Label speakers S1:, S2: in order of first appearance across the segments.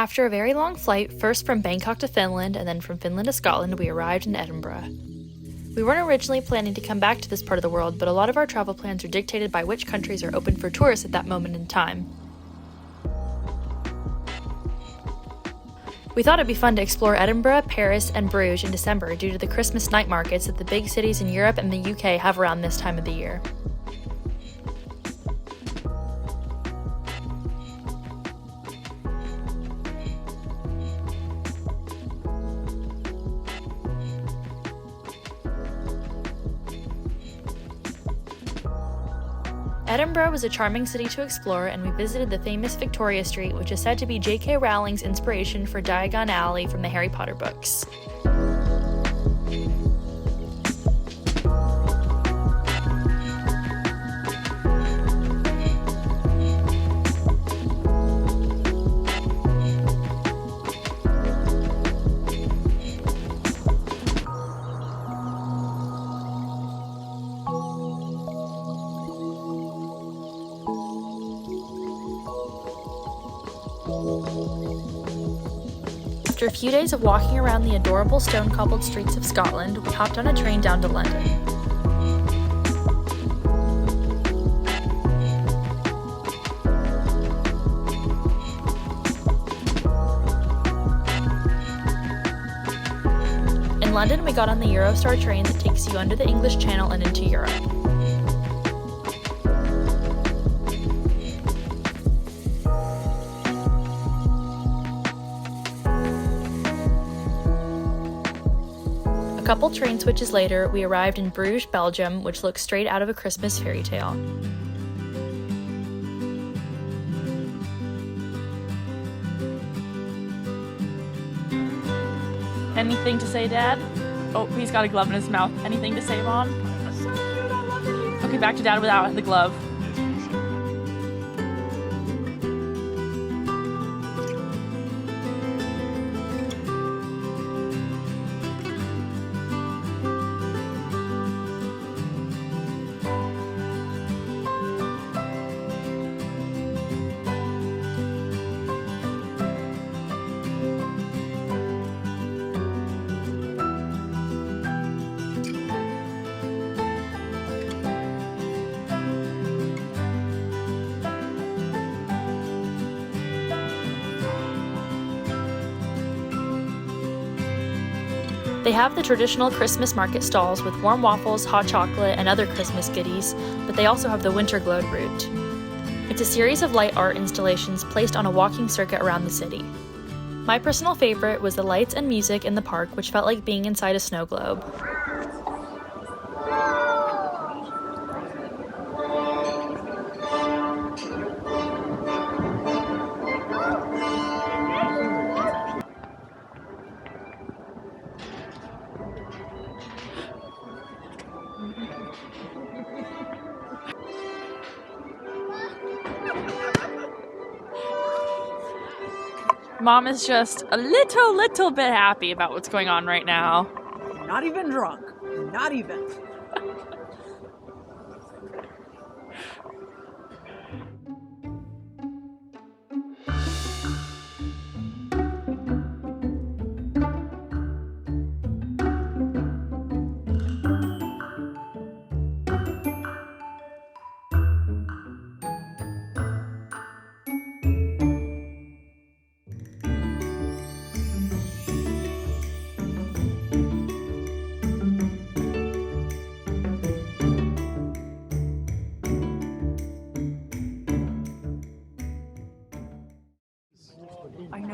S1: After a very long flight, first from Bangkok to Finland and then from Finland to Scotland, we arrived in Edinburgh. We weren't originally planning to come back to this part of the world, but a lot of our travel plans are dictated by which countries are open for tourists at that moment in time. We thought it'd be fun to explore Edinburgh, Paris, and Bruges in December due to the Christmas night markets that the big cities in Europe and the UK have around this time of the year. Edinburgh was a charming city to explore, and we visited the famous Victoria Street, which is said to be J.K. Rowling's inspiration for Diagon Alley from the Harry Potter books. After a few days of walking around the adorable stone-cobbled streets of Scotland, we hopped on a train down to London. In London, we got on the Eurostar train that takes you under the English Channel and into Europe. A couple train switches later, we arrived in Bruges, Belgium, which looks straight out of a Christmas fairy tale.
S2: Anything to say, Dad? Oh, he's got a glove in his mouth. Anything to say, Mom? Okay, back to Dad without the glove.
S1: They have the traditional Christmas market stalls with warm waffles, hot chocolate, and other Christmas goodies, but they also have the Winter Globe route. It's a series of light art installations placed on a walking circuit around the city. My personal favorite was the lights and music in the park, which felt like being inside a snow globe.
S2: Mom is just a little bit happy about what's going on right now.
S3: Not even drunk. Not even.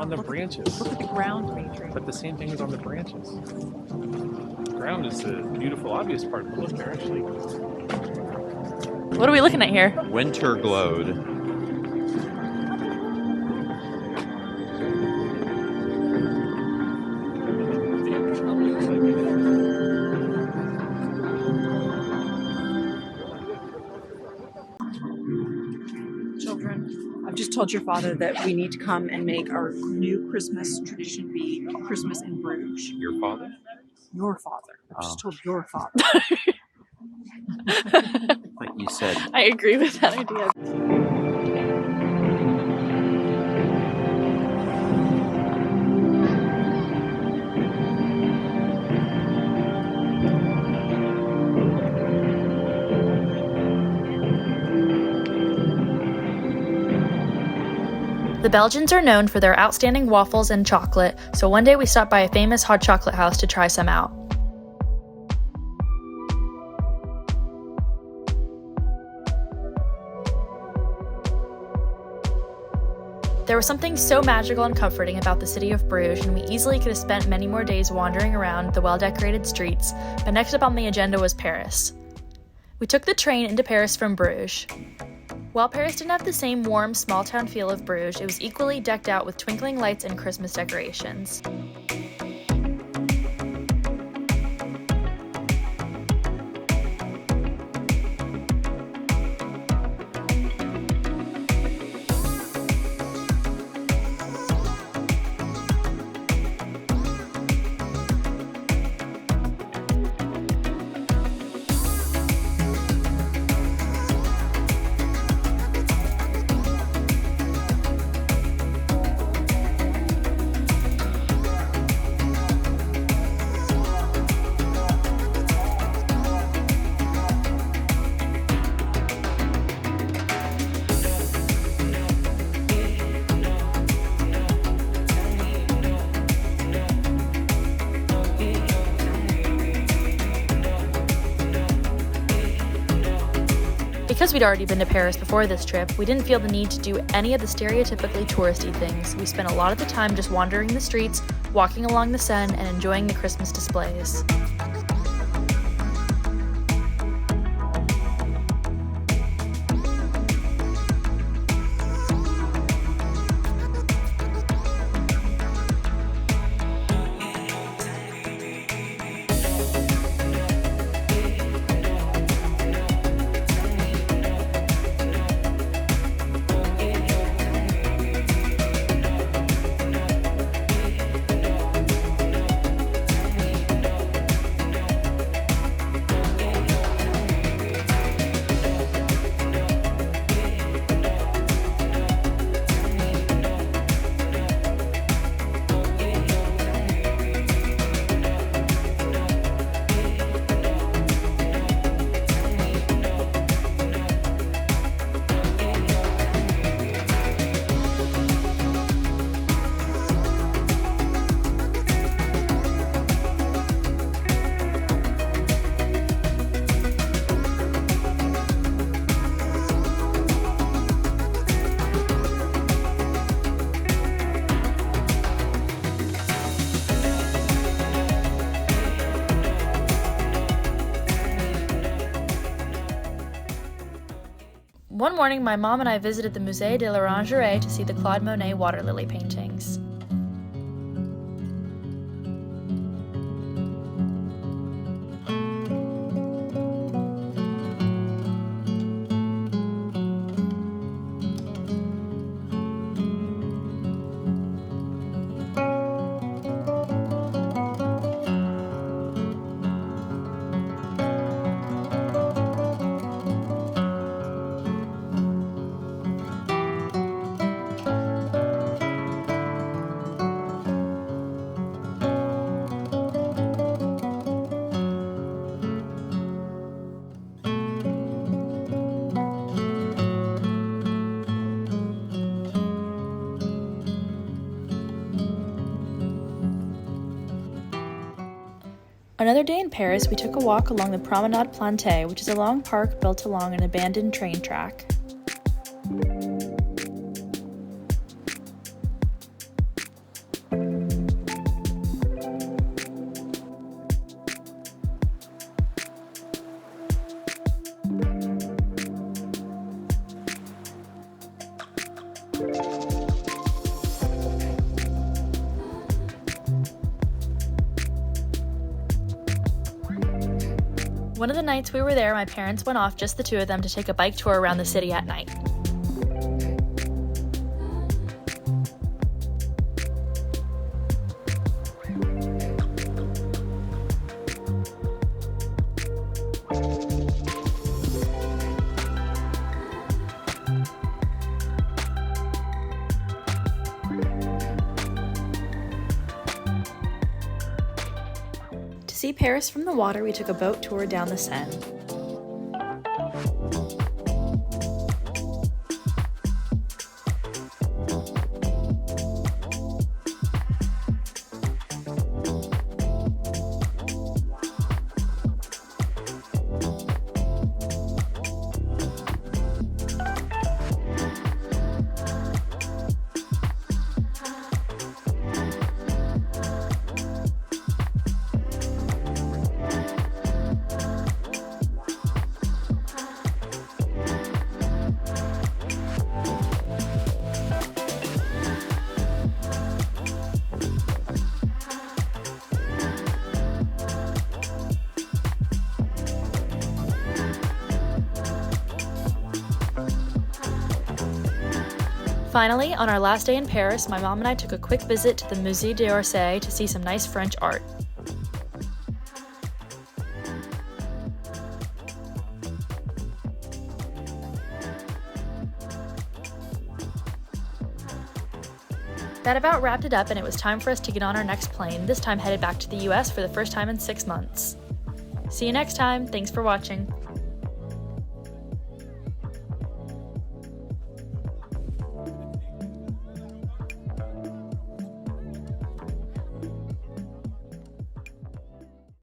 S4: On the branches.
S3: Look at the ground matrix.
S4: But the same thing is on the branches. The ground is the beautiful, obvious part to look there, actually.
S2: What are we looking at here?
S5: Winter glowed.
S3: Children, I've just told your father that we need to come and make our new Christmas tradition be Christmas in Bruges.
S4: Your father?
S3: Your father. I've just told your father.
S5: Like you said.
S2: I agree with that idea.
S1: The Belgians are known for their outstanding waffles and chocolate, so one day we stopped by a famous hot chocolate house to try some out. There was something so magical and comforting about the city of Bruges, and we easily could have spent many more days wandering around the well-decorated streets, but next up on the agenda was Paris. We took the train into Paris from Bruges. While Paris didn't have the same warm, small-town feel of Bruges, it was equally decked out with twinkling lights and Christmas decorations. Because we'd already been to Paris before this trip, we didn't feel the need to do any of the stereotypically touristy things. We spent a lot of the time just wandering the streets, walking along the Seine, and enjoying the Christmas displays. One morning, my mom and I visited the Musée de l'Orangerie to see the Claude Monet water lily paintings. Another day in Paris, we took a walk along the Promenade Plantée, which is a long park built along an abandoned train track. One of the nights we were there, my parents went off, just the two of them, to take a bike tour around the city at night. To see Paris from the water, we took a boat tour down the Seine. Finally, on our last day in Paris, my mom and I took a quick visit to the Musée d'Orsay to see some nice French art. That about wrapped it up, and it was time for us to get on our next plane, this time headed back to the US for the first time in 6 months. See you next time. Thanks for watching.